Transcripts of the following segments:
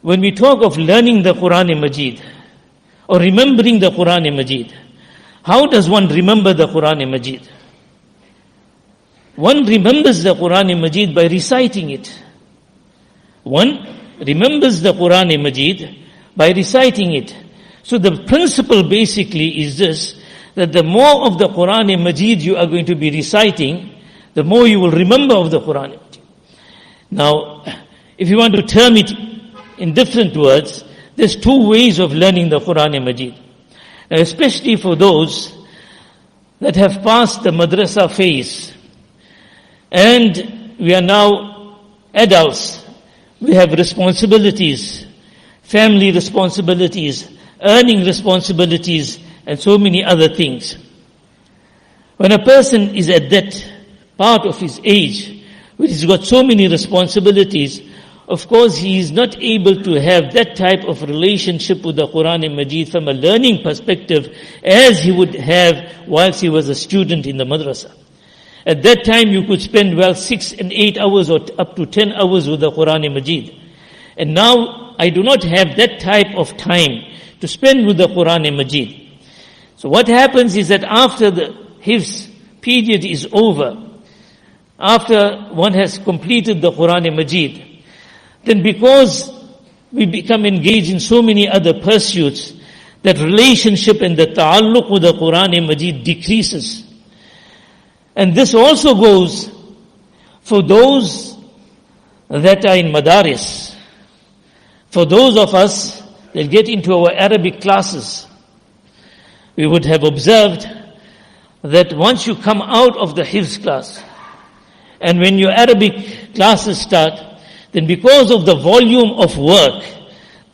when we talk of learning the Qur'aan-e-Majeed or remembering the Qur'aan-e-Majeed, how does one remember the Qur'aan-e-Majeed? One remembers the Qur'aan-e-Majeed by reciting it. One remembers the Qur'aan-e-Majeed by reciting it. So the principle basically is this, that the more of the Qur'aan-e-Majeed you are going to be reciting, the more you will remember of the Qur'aan-e-Majeed. Now, if you want to term it in different words, there's two ways of learning the Qur'aan-e-Majeed. Now, especially for those that have passed the madrasa phase, and we are now adults, we have responsibilities, family responsibilities, earning responsibilities, and so many other things. When a person is at that part of his age, where he's got so many responsibilities, of course he is not able to have that type of relationship with the Qur'aan-e-Majeed from a learning perspective as he would have whilst he was a student in the madrasa. At that time you could spend 6 and 8 hours or up to 10 hours with the Qur'aan-e-Majeed. And now I do not have that type of time to spend with the Qur'aan-e-Majeed. So what happens is that after the Hifz period is over, after one has completed the Qur'aan-e-Majeed, then because we become engaged in so many other pursuits, that relationship and the ta'alluq with the Qur'aan-e-Majeed decreases. And this also goes for those that are in madaris. For those of us that get into our Arabic classes, we would have observed that once you come out of the Hifz class, and when your Arabic classes start, then because of the volume of work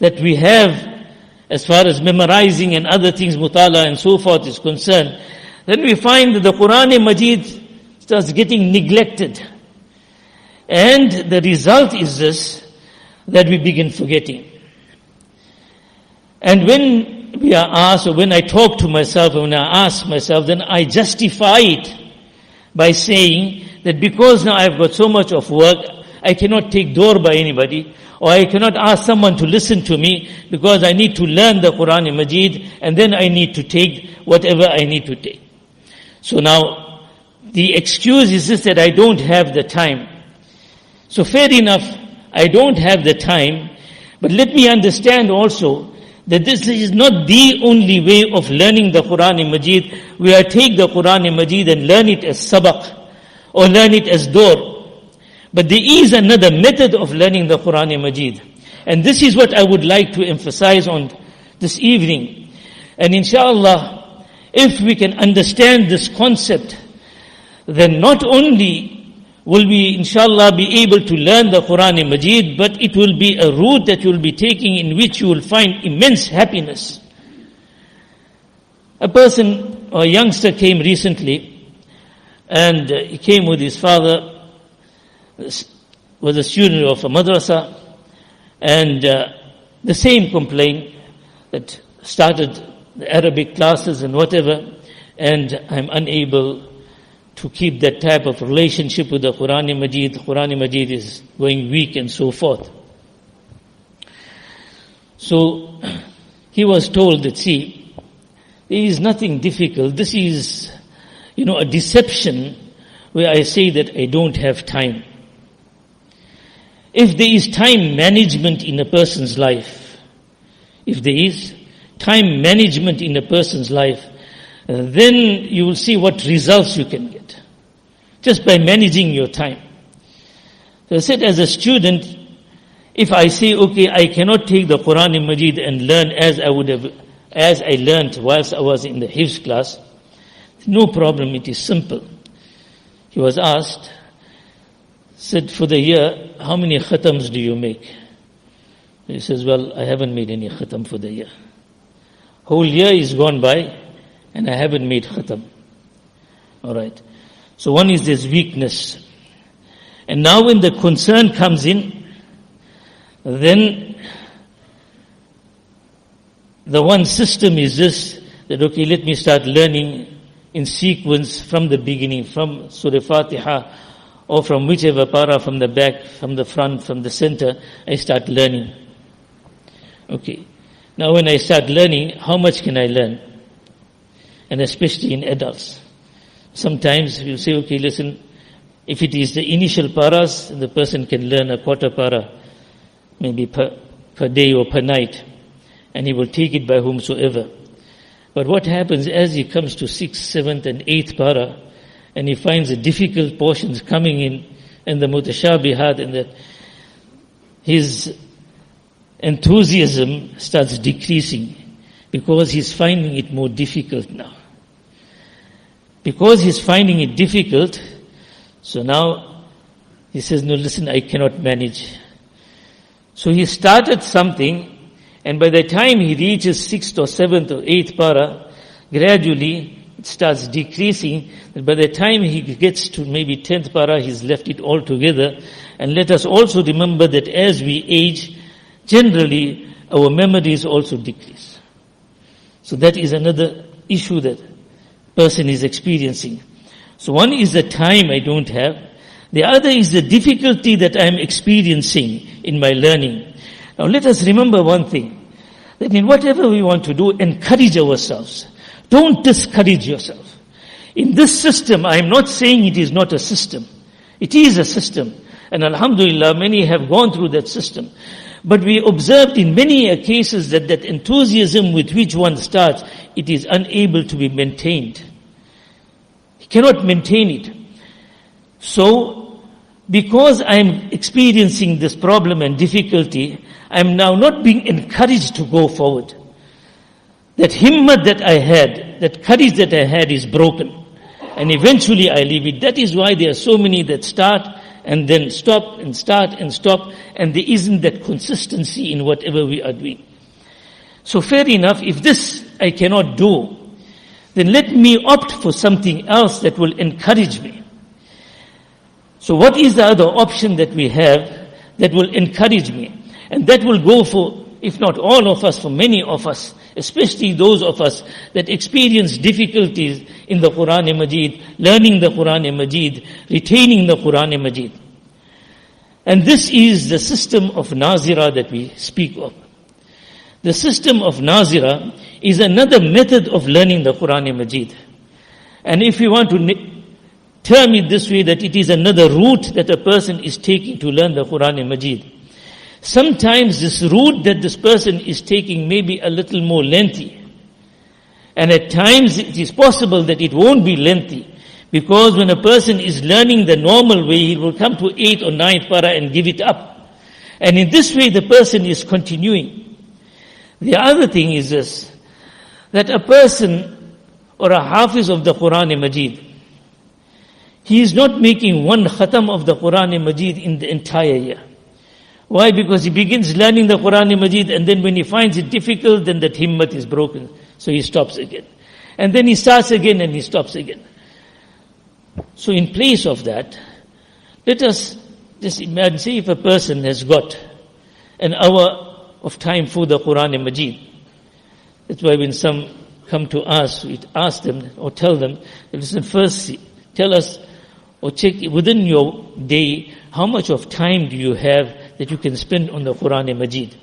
that we have as far as memorizing and other things, mutala and so forth is concerned, then we find that the Qur'aan-e-Majeed starts getting neglected. And the result is this, that we begin forgetting. And when we are asked, or when I talk to myself, or when I ask myself, then I justify it by saying that because now I've got so much of work, I cannot take door by anybody, or I cannot ask someone to listen to me because I need to learn the Qur'aan-e-Majeed and then I need to take whatever I need to take. So now, the excuse is this, that I don't have the time. So fair enough, I don't have the time, but let me understand also that this is not the only way of learning the Qur'aan-e-Majeed. We are take the Qur'aan-e-Majeed and learn it as sabaq, or learn it as door. But there is another method of learning the Qur'aan-e-Majeed. And this is what I would like to emphasize on this evening. And inshallah, if we can understand this concept, then not only will we inshallah be able to learn the Qur'aan-e-Majeed, but it will be a route that you will be taking in which you will find immense happiness. A person, or a youngster came recently, and he came with his father, was a student of a madrasa, and the same complaint that started the Arabic classes and whatever, and I'm unable to keep that type of relationship with the Qur'aan-e-Majeed. The Qur'aan-e-Majeed is going weak and so forth. So he was told that, see, there is nothing difficult. This is, a deception where I say that I don't have time. If there is time management in a person's life, if there is time management in a person's life, then you will see what results you can get. Just by managing your time. So I said, as a student, if I say, okay, I cannot take the Qur'aan-e-Majeed and learn as I learned whilst I was in the Hifz class, no problem, it is simple. He was asked, said, for the year, how many khatams do you make? He says, well, I haven't made any khatam for the year. Whole year is gone by, and I haven't made khatam. Alright. So one is this weakness. And now when the concern comes in, then the one system is this, that okay, let me start learning in sequence from the beginning, from Surah Fatiha, or from whichever para, from the back, from the front, from the center, I start learning. Okay. Now when I start learning, how much can I learn? And especially in adults. Sometimes you say, okay, listen, if it is the initial paras, the person can learn a quarter para, maybe per day or per night, and he will take it by whomsoever. But what happens as he comes to 6th, 7th and 8th para, and he finds the difficult portions coming in, and the mutashabihat, and that his enthusiasm starts decreasing, because he's finding it more difficult now. Because he's finding it difficult, so now he says, no, listen, I cannot manage. So he started something, and by the time he reaches 6th or 7th or 8th para, gradually it starts decreasing. And by the time he gets to maybe 10th para, he's left it all together. And let us also remember that as we age, generally our memories also decrease. So that is another issue that person is experiencing. So one is the time I don't have. The other is the difficulty that I am experiencing in my learning. Now let us remember one thing, that in whatever we want to do, encourage ourselves. Don't discourage yourself. In this system, I am not saying it is not a system. It is a system. And alhamdulillah, many have gone through that system. But we observed in many cases that enthusiasm with which one starts, it is unable to be maintained. He cannot maintain it. So, because I am experiencing this problem and difficulty, I am now not being encouraged to go forward. That himmat that I had, that courage that I had is broken. And eventually I leave it. That is why there are so many that start and then stop and start and stop, and there isn't that consistency in whatever we are doing. So fair enough, if this I cannot do, then let me opt for something else that will encourage me. So what is the other option that we have that will encourage me? And that will go for, if not all of us, for many of us, especially those of us that experience difficulties in the Qur'aan-e-Majeed, learning the Qur'aan-e-Majeed, retaining the Qur'aan-e-Majeed. And this is the system of Nazira that we speak of. The system of Nazira is another method of learning the Qur'aan-e-Majeed. And if we want to term it this way, that it is another route that a person is taking to learn the Qur'aan-e-Majeed. Sometimes this route that this person is taking may be a little more lengthy. And at times it is possible that it won't be lengthy. Because when a person is learning the normal way, he will come to 8th or 9th para and give it up. And in this way the person is continuing. The other thing is this, that a person or a hafiz of the Qur'aan-e-Majeed, he is not making one khatam of the Qur'aan-e-Majeed in the entire year. Why? Because he begins learning the Qur'aan-e-Majeed, and then when he finds it difficult, then that himmat is broken. So he stops again. And then he starts again and he stops again. So in place of that, let us just imagine, say if a person has got an hour of time for the Qur'aan-e-Majeed. That's why when some come to us, we ask them or tell them, listen, first tell us or check within your day, how much of time do you have that you can spend on the Qur'aan-e-Majeed?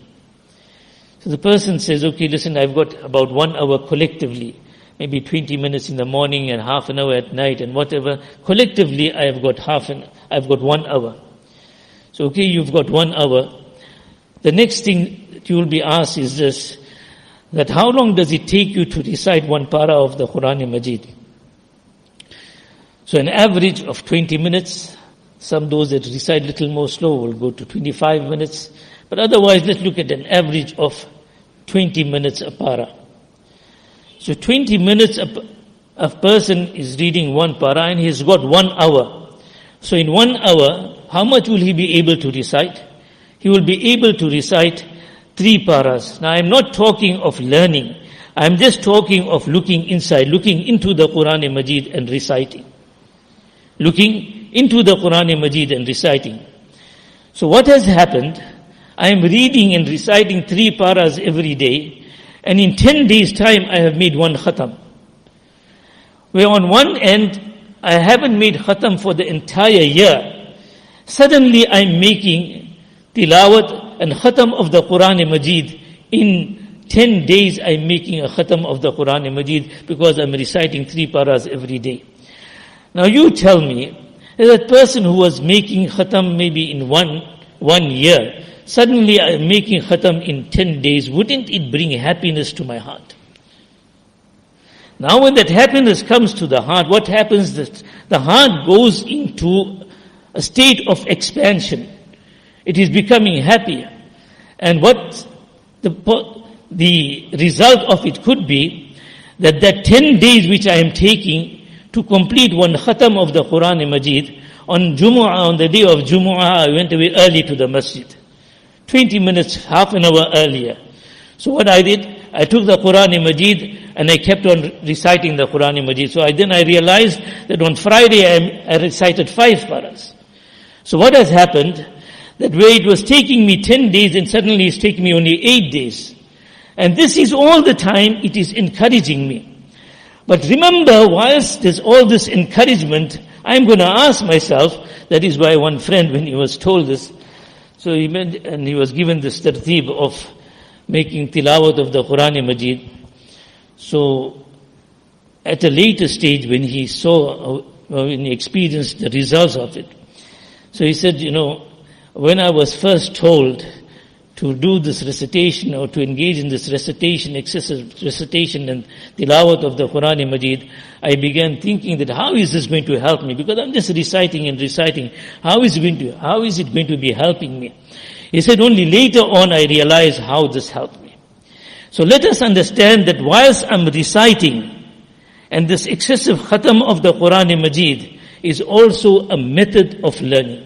So the person says, okay, listen, I've got about 1 hour collectively, maybe 20 minutes in the morning and half an hour at night and whatever. Collectively, I've got 1 hour. So okay, you've got 1 hour. The next thing that you will be asked is this, that how long does it take you to recite 1 para of the Qur'aan-e-Majeed? So an average of 20 minutes. Some those that recite little more slow will go to 25 minutes. But otherwise, let's look at an average of 20 minutes a para. So 20 minutes a person is reading 1 para and he's got 1 hour. So in 1 hour, how much will he be able to recite? He will be able to recite 3 paras. Now I'm not talking of learning. I'm just talking of looking inside, looking into the Qur'aan-e-Majeed and reciting. Looking into the Qur'aan-e-Majeed and reciting. So what has happened? I am reading and reciting 3 paras every day, and in 10 days' time I have made 1 khatam. Where on one end, I haven't made khatam for the entire year. Suddenly I am making tilawat and khatam of the Qur'aan-e-Majeed in 10 days I'm making a khatam of the Qur'aan-e-Majeed because I'm reciting 3 paras every day. Now you tell me, that person who was making khatam maybe in one year, suddenly I'm making khatam in 10 days, wouldn't it bring happiness to my heart? Now when that happiness comes to the heart, what happens? That the heart goes into a state of expansion. It is becoming happier. And what the result of it could be, that 10 days which I am taking to complete one khatam of the Qur'aan-e-Majeed, on Jumu'ah, on the day of Jumu'ah, I went away early to the masjid. 20 minutes, half an hour earlier. So what I did, I took the Qur'aan-e-Majeed and I kept on reciting the Qur'aan-e-Majeed. So then I realized that on Friday I recited 5 paras. So what has happened, that where it was taking me 10 days and suddenly it's taking me only 8 days. And this is all the time, it is encouraging me. But remember, whilst there's all this encouragement, I'm going to ask myself, that is why one friend, when he was told this, so he was given this tartib of making tilawat of the Qur'aan-e-Majeed. So at a later stage when he saw, when he experienced the results of it, so he said, when I was first told to do this recitation or to engage in this recitation, excessive recitation and tilawat of the Qur'aan-e-Majeed, I began thinking that how is this going to help me? Because I'm just reciting and reciting. How is it going to be helping me? He said, only later on I realized how this helped me. So let us understand that whilst I'm reciting, and this excessive khatam of the Qur'aan-e-Majeed is also a method of learning.